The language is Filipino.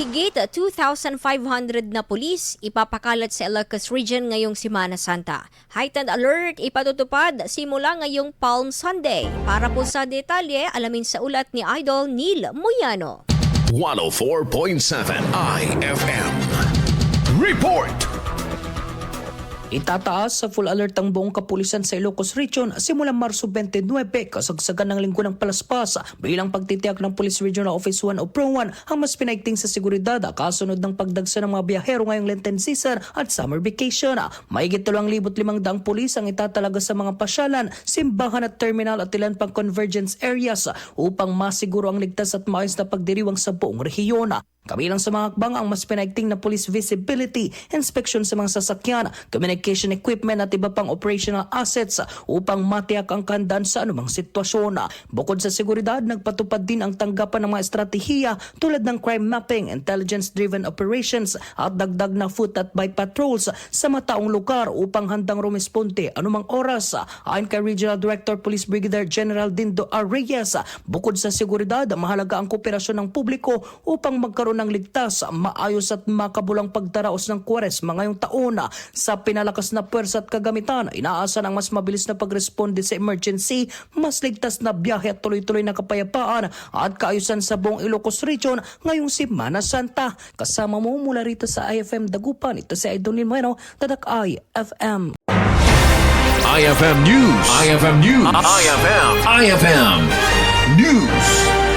Higit 2,500 na pulis ipapakalat sa Ilocos Region ngayong Semana Santa. Heightened alert ipatutupad simula ngayong Palm Sunday. Para po sa detalye, alamin sa ulat ni Idol Neil Muyano. 104.7 IFM. Report! Itataas sa full alert ang buong kapulisan sa Ilocos Region simula Marso 29 kasagsagan ng linggo ng palaspas bilang pagtitiyak ng Police Regional Office 1 o PRO1 ang mas pinaigting sa seguridad kasunod ng pagdagsa ng mga biyahero ngayong Lenten season at summer vacation. Mahigit 2,500 pulis ang itatalaga sa mga pasyalan, simbahan at terminal at ilan pang convergence areas upang masiguro ang ligtas at maayos na pagdiriwang sa buong rehiyon. Kabilang sa mga hakbang ang mas pinaigting na police visibility, inspection sa mga sasakyan, communication equipment at iba pang operational assets upang matiyak ang kahandaan sa anumang sitwasyon. Bukod sa seguridad, nagpatupad din ang tanggapan ng mga estratehiya tulad ng crime mapping, intelligence-driven operations at dagdag na foot at bike patrols sa mataong lugar upang handang rumisponde anumang oras. Ayon kay Regional Director Police Brigadier General Dindo R. Reyes, bukod sa seguridad, mahalaga ang kooperasyon ng publiko upang magkaroon ng ligtas, maayos at makabulang pagdaraos ng Kwaresma ngayong taon. Sa pinalakas na pwersa at kagamitan, inaasahan ang mas mabilis na pagresponde sa emergency, mas ligtas na biyahe at tuloy-tuloy na kapayapaan at kaayusan sa buong Ilocos Region ngayong Semana Santa. Kasama mo mula rito sa IFM Dagupan, ito si Idol Neil Muyano, Tadak IFM. IFM News. IFM News. IFM News.